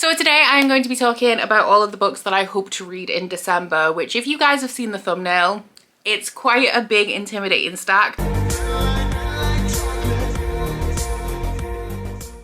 So today I'm going to be talking about all of the books that I hope to read in December, which if you guys have seen the thumbnail, it's quite a big intimidating stack.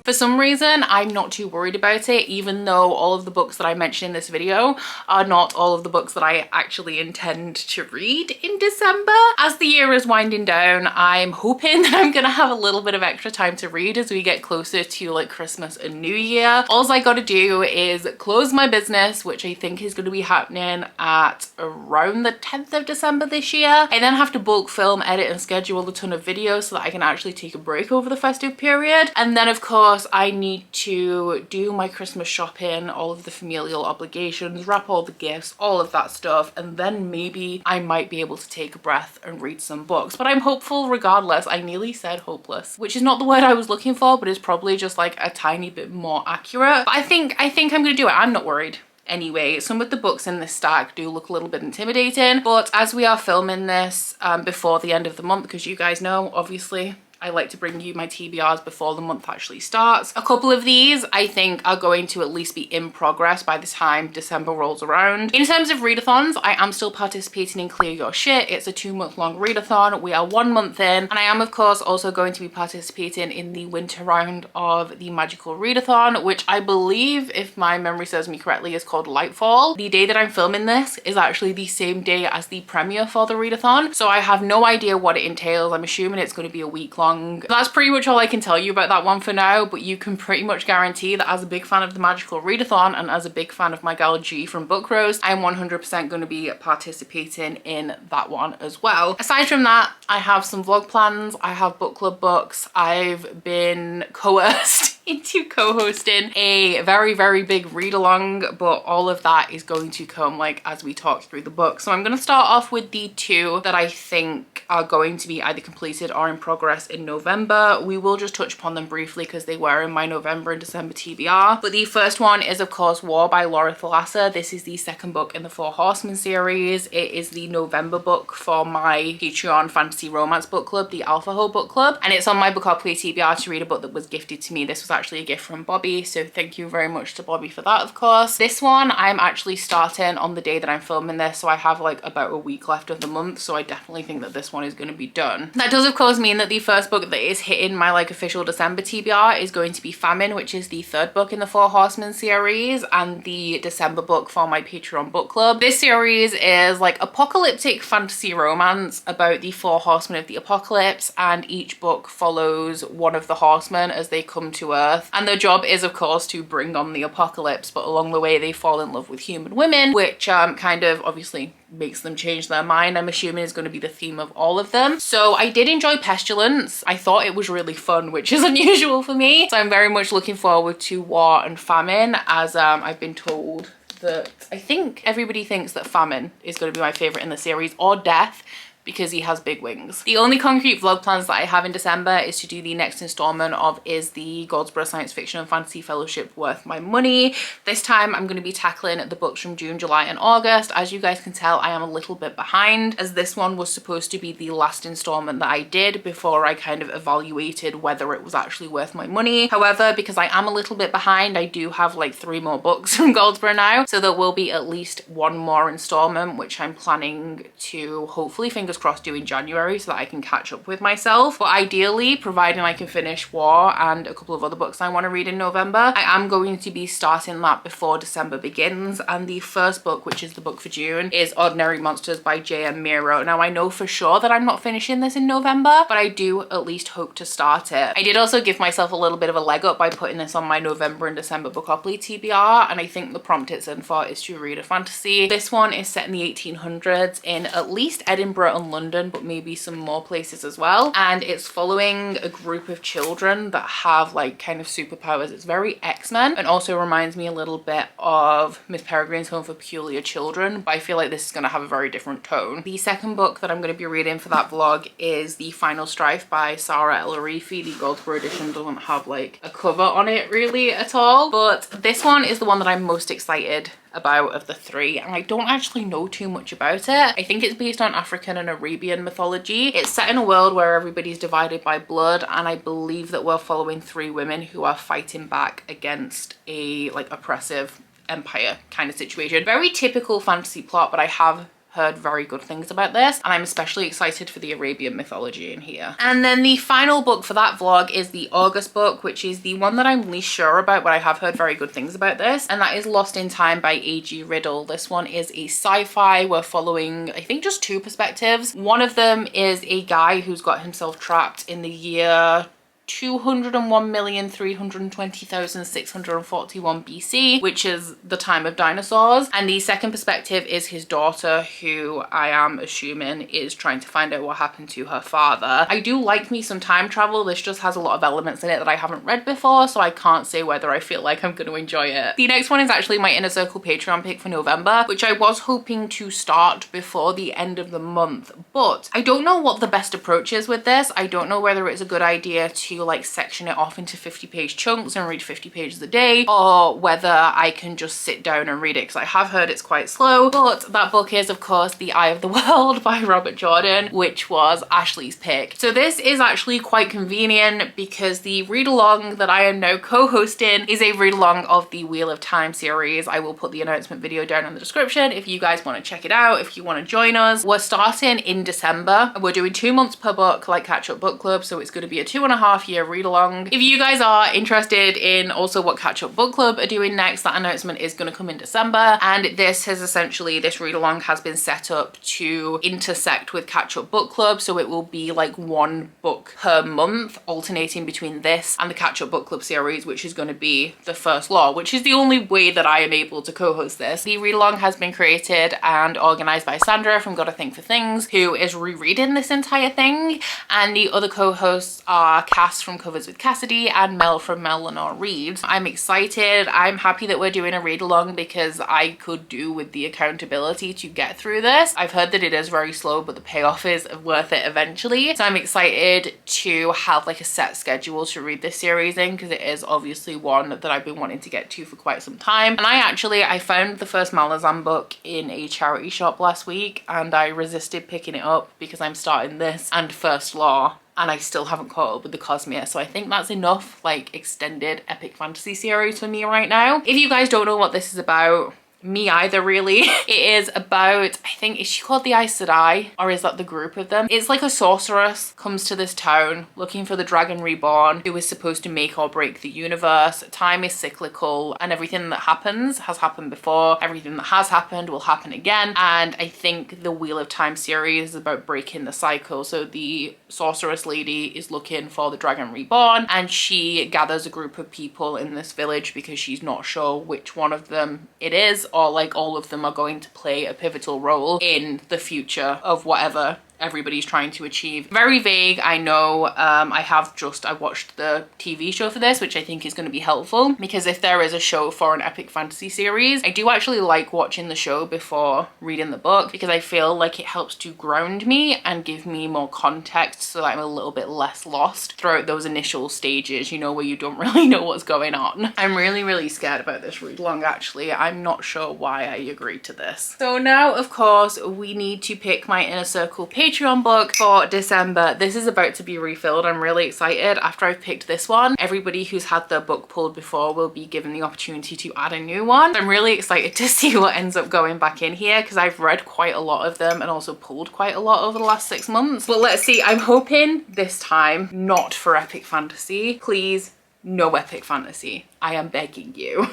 For some reason, I'm not too worried about it, even though all of the books that I mentioned in this video are not all of the books that I actually intend to read in December. As the year is winding down, I'm hoping that I'm gonna have a little bit of extra time to read as we get closer to like Christmas and New Year. All I gotta do is close my business, which I think is gonna be happening at around the 10th of December this year. I then have to bulk film, edit and schedule a ton of videos so that I can actually take a break over the festive period. And then of course, I need to do my Christmas shopping, all of the familial obligations, wrap all the gifts, all of that stuff, and then maybe I might be able to take a breath and read some books. But I'm hopeful regardless. I nearly said hopeless, which is not the word I was looking for, but is probably just like a tiny bit more accurate. But I think I'm gonna do it. I'm not worried. Anyway, some of the books in this stack do look a little bit intimidating, but as we are filming this before the end of the month, because you guys know, obviously, I like to bring you my TBRs before the month actually starts. A couple of these I think are going to at least be in progress by the time December rolls around. In terms of readathons, I am still participating in Clear Your Shit. It's a 2-month-long readathon. We are 1 month in, and I am of course also going to be participating in the winter round of the Magical Readathon, which I believe, if my memory serves me correctly, is called Lightfall. The day that I'm filming this is actually the same day as the premiere for the readathon, so I have no idea what it entails. I'm assuming it's going to be a week long. That's pretty much all I can tell you about that one for now, but you can pretty much guarantee that as a big fan of the Magical Readathon and as a big fan of my gal G from Book Rose, I'm 100% going to be participating in that one as well. Aside from that, I have some vlog plans, I have book club books, I've been coerced into co-hosting a very big read along, but all of that is going to come like as we talk through the book. So I'm going to start off with the two that I think are going to be either completed or in progress in November. We will just touch upon them briefly because they were in my November and December TBR. But the first one is of course War by Laura Thalassa. This is the second book in the Four Horsemen series. It is the November book for my Patreon fantasy romance book club, the Alpha Ho book club, and it's on my Bookopoly TBR to read a book that was gifted to me. This was actually a gift from Bobby, so thank you very much to Bobby for that, of course. This one I'm actually starting on the day that I'm filming this, so I have like about a week left of the month, so I definitely think that this one is going to be done. That does of course mean that the first book that is hitting my like official December TBR is going to be Famine, which is the third book in the Four Horsemen series and the December book for my Patreon book club. This series is like apocalyptic fantasy romance about the four horsemen of the apocalypse, and each book follows one of the horsemen as they come to Earth, and their job is of course to bring on the apocalypse, but along the way they fall in love with human women, which kind of obviously makes them change their mind. I'm assuming is going to be the theme of all of them. So I did enjoy Pestilence. I thought it was really fun, which is unusual for me. So I'm very much looking forward to War and Famine, as I've been told that I think everybody thinks that Famine is going to be my favorite in the series, or Death, because he has big wings. The only concrete vlog plans that I have in December is to do the next installment of Is the Goldsboro Science Fiction and Fantasy Fellowship Worth My Money? This time I'm going to be tackling the books from June, July and August. As you guys can tell, I am a little bit behind, as this one was supposed to be the last installment that I did before I kind of evaluated whether it was actually worth my money. However, because I am a little bit behind, I do have like 3 more books from Goldsboro now, so there will be at least 1 more installment, which I'm planning to hopefully, fingers crossed, do in January so that I can catch up with myself. But ideally, providing I can finish War and a couple of other books I want to read in November, I am going to be starting that before December begins. And the first book, which is the book for June, is Ordinary Monsters by J.M. Miro. Now I know for sure that I'm not finishing this in November, but I do at least hope to start it. I did also give myself a little bit of a leg up by putting this on my November and December Bookopoly TBR, and I think the prompt it's in for is to read a fantasy. This one is set in the 1800s in at least Edinburgh and London, but maybe some more places as well, and it's following a group of children that have like kind of superpowers. It's very X-Men, and also reminds me a little bit of Miss Peregrine's Home for Peculiar Children, but I feel like this is going to have a very different tone. The second book that I'm going to be reading for that vlog is The Final Strife by Sarah El Arifi. The Goldsboro edition doesn't have like a cover on it really at all, but this one is the one that I'm most excited about of the three, and I don't actually know too much about it. I think it's based on African and Arabian mythology. It's set in a world where everybody's divided by blood, and I believe that we're following three women who are fighting back against a like oppressive empire kind of situation. Very typical fantasy plot, but I have heard very good things about this, and I'm especially excited for the Arabian mythology in here. And then the final book for that vlog is the August book, which is the one that I'm least sure about, but I have heard very good things about this, and that is Lost in Time by A.G. Riddle. This one is a sci-fi. We're following, I think, just two perspectives. One of them is a guy who's got himself trapped in the year 201,320,641 BC, which is the time of dinosaurs. And the second perspective is his daughter, who I am assuming is trying to find out what happened to her father. I do like me some time travel. This just has a lot of elements in it that I haven't read before, so I can't say whether I feel like I'm going to enjoy it. The next one is actually my Inner Circle Patreon pick for November, which I was hoping to start before the end of the month, but I don't know what the best approach is with this. I don't know whether it's a good idea to like section it off into 50-page chunks and read 50 pages a day, or whether I can just sit down and read it, because I have heard it's quite slow. But that book is, of course, The Eye of the World by Robert Jordan, which was Ashley's pick. So this is actually quite convenient because the read along that I am now co-hosting is a read along of the Wheel of Time series. I will put the announcement video down in the description if you guys want to check it out, if you want to join us. We're starting in December. We're doing 2 months per book, like Catch Up Book Club, so it's going to be a 2.5 year read along. If you guys are interested in also what Catch Up Book Club are doing next, that announcement is going to come in December, and this read along has been set up to intersect with Catch Up Book Club, so it will be like 1 book per month, alternating between this and the Catch Up Book Club series, which is going to be The First Law, which is the only way that I am able to co-host this. The read along has been created and organized by Sandra from Gotta Think for Things, who is rereading this entire thing, and the other co-hosts are Cass from Covers with Cassidy and Mel from Mel Lenore Reads. I'm excited. I'm happy that we're doing a read along because I could do with the accountability to get through this. I've heard that it is very slow, but the payoff is worth it eventually. So I'm excited to have like a set schedule to read this series in, because it is obviously one that I've been wanting to get to for quite some time. And I found the first Malazan book in a charity shop last week, and I resisted picking it up because I'm starting this and First Law, and I still haven't caught up with the Cosmere. So I think that's enough like extended epic fantasy series for me right now. If you guys don't know what this is about, me either really. It is about, I think, is she called the Aes Sedai, or is that the group of them? It's like a sorceress comes to this town looking for the dragon reborn, who is supposed to make or break the universe. Time is cyclical, and everything that happens has happened before. Everything that has happened will happen again, and I think the Wheel of Time series is about breaking the cycle. So the sorceress lady is looking for the dragon reborn, and she gathers a group of people in this village because she's not sure which one of them it is, or like all of them are going to play a pivotal role in the future of whatever everybody's trying to achieve. Very vague, I know. I watched the TV show for this, which I think is going to be helpful, because if there is a show for an epic fantasy series, I do actually like watching the show before reading the book, because I feel like it helps to ground me and give me more context so that I'm a little bit less lost throughout those initial stages, you know, where you don't really know what's going on. I'm really scared about this read along, actually. I'm not sure why I agreed to this. So now, of course, we need to pick my Inner Circle Patreon book for December. This is about to be refilled. I'm really excited. After I've picked this one, everybody who's had their book pulled before will be given the opportunity to add a new one. I'm really excited to see what ends up going back in here, because I've read quite a lot of them and also pulled quite a lot over the last 6 months. But let's see. I'm hoping this time not for epic fantasy. Please, no epic fantasy. I am begging you.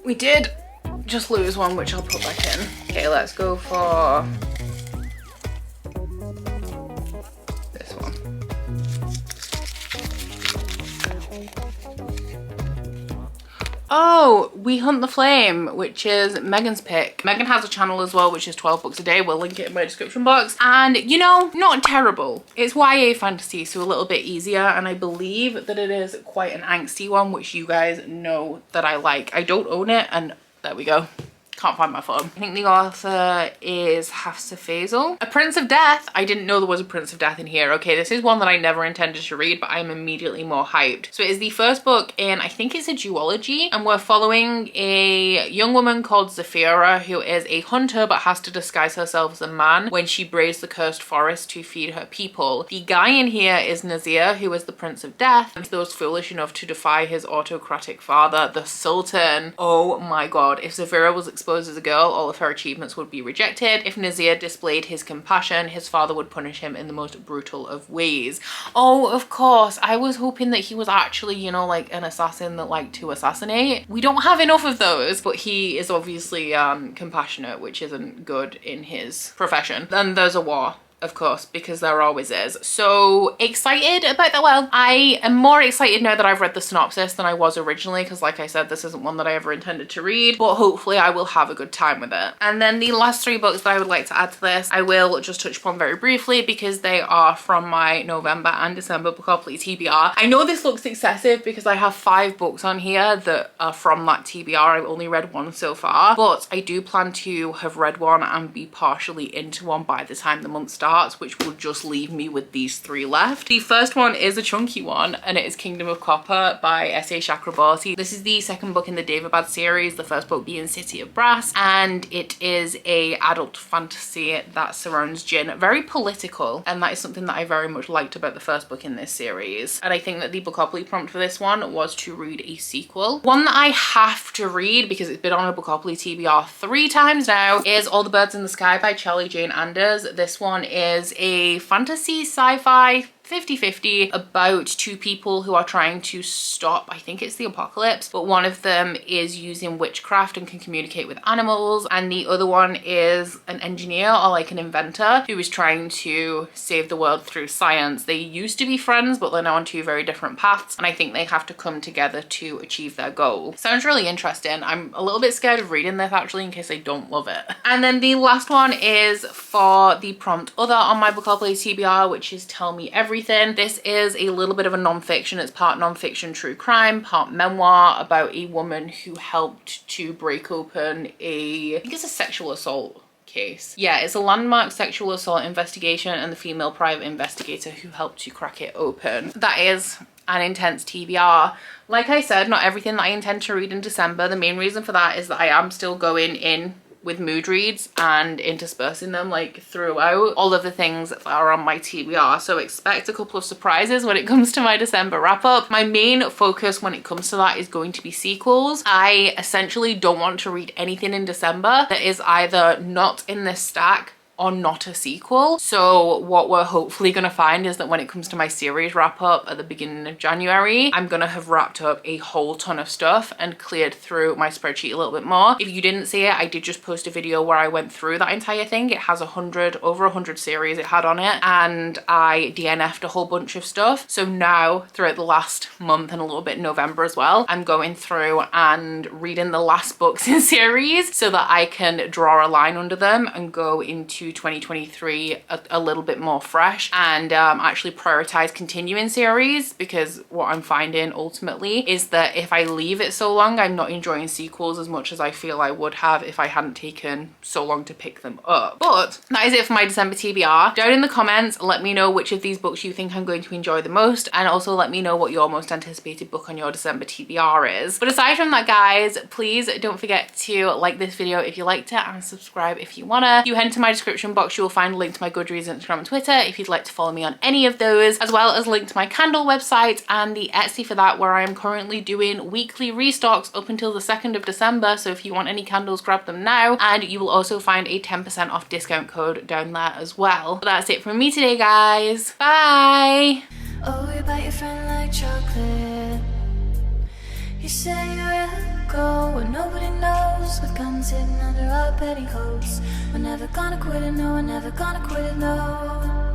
We did just lose one, which I'll put back in. Okay, let's go for this one. Oh, We Hunt the Flame, which is Megan's pick. Megan has a channel as well, which is 12 books a day. We'll link it in my description box. And you know, not terrible. It's YA fantasy, so a little bit easier. And I believe that it is quite an angsty one, which you guys know that I like. I don't own it, and there we go. Can't find my phone. I think the author is Hafsa Faisal. A Prince of Death. I didn't know there was a Prince of Death in here. Okay, this is one that I never intended to read, but I'm immediately more hyped. So it is the first book in, I think it's a duology, and we're following a young woman called Zafira who is a hunter but has to disguise herself as a man when she braves the cursed forest to feed her people. The guy in here is Nazir, who is the Prince of Death, and those foolish enough to defy his autocratic father, the Sultan. Oh my god, if Zafira was exposed as a girl, all of her achievements would be rejected. If Nazir displayed his compassion, his father would punish him in the most brutal of ways. Oh, of course. I was hoping that he was actually, you know, like an assassin that liked to assassinate. We don't have enough of those, but he is obviously compassionate, which isn't good in his profession. Then there's a war, of course, because there always is. So excited about that. Well, I am more excited now that I've read the synopsis than I was originally, because like I said, this isn't one that I ever intended to read, but hopefully I will have a good time with it. And then the last 3 books that I would like to add to this, I will just touch upon very briefly because they are from my November and December Bookopoly TBR. I know this looks excessive because I have 5 books on here that are from that TBR. I've only read 1 so far, but I do plan to have read 1 and be partially into 1 by the time the month starts, which will just leave me with these 3 left. The first one is a chunky one, and it is Kingdom of Copper by S.A. Chakraborty. This is the second book in the Daevabad series, the first book being City of Brass, and it is a adult fantasy that surrounds Jinn. Very political, and that is something that I very much liked about the first book in this series. And I think that the Bookopoly prompt for this one was to read a sequel. One that I have to read because it's been on a Bookopoly TBR 3 times now is All the Birds in the Sky by Charlie Jane Anders. This one is a fantasy sci-fi 50-50 about 2 people who are trying to stop, I think it's the apocalypse, but one of them is using witchcraft and can communicate with animals, and the other one is an engineer or like an inventor who is trying to save the world through science. They used to be friends, but they're now on 2 very different paths, and I think they have to come together to achieve their goal. Sounds really interesting. I'm a little bit scared of reading this actually in case I don't love it. And then the last one is for the prompt other on my Bookopoly TBR, which is Tell Me Everything. This is a little bit of a non-fiction. It's part non-fiction true crime, part memoir about a woman who helped to break open I think it's a sexual assault case. Yeah, it's a landmark sexual assault investigation and the female private investigator who helped to crack it open. That is an intense TBR. Like I said, not everything that I intend to read in December. The main reason for that is that I am still going in with mood reads and interspersing them like throughout all of the things that are on my TBR. So expect a couple of surprises when it comes to my December wrap up. My main focus when it comes to that is going to be sequels. I essentially don't want to read anything in December that is either not in this stack or not a sequel. So what we're hopefully gonna find is that when it comes to my series wrap up at the beginning of January, I'm gonna have wrapped up a whole ton of stuff and cleared through my spreadsheet a little bit more. If you didn't see it, I did just post a video where I went through that entire thing. It has over 100 series it had on it, and I DNF'd a whole bunch of stuff. So now throughout the last month and a little bit in November as well, I'm going through and reading the last books in series so that I can draw a line under them and go into 2023 a little bit more fresh and actually prioritize continuing series, because what I'm finding ultimately is that if I leave it so long, I'm not enjoying sequels as much as I feel I would have if I hadn't taken so long to pick them up. But that is it for my December TBR. Down in the comments, let me know which of these books you think I'm going to enjoy the most, and also let me know what your most anticipated book on your December TBR is. But aside from that, guys, please don't forget to like this video if you liked it and subscribe if you wanna. You head into my description box, you will find a link to my Goodreads, Instagram and Twitter if you'd like to follow me on any of those, as well as a link to my Kindle website and the Etsy for that, where I am currently doing weekly restocks up until the 2nd of December. So if you want any candles, grab them now, and you will also find a 10% off discount code down there as well. But that's it from me today, guys. Bye. Oh, you bite your friend like chocolate. You say you will go where nobody knows, with guns hidden under our petticoats. We're never gonna quit it, no, we're never gonna quit it, no.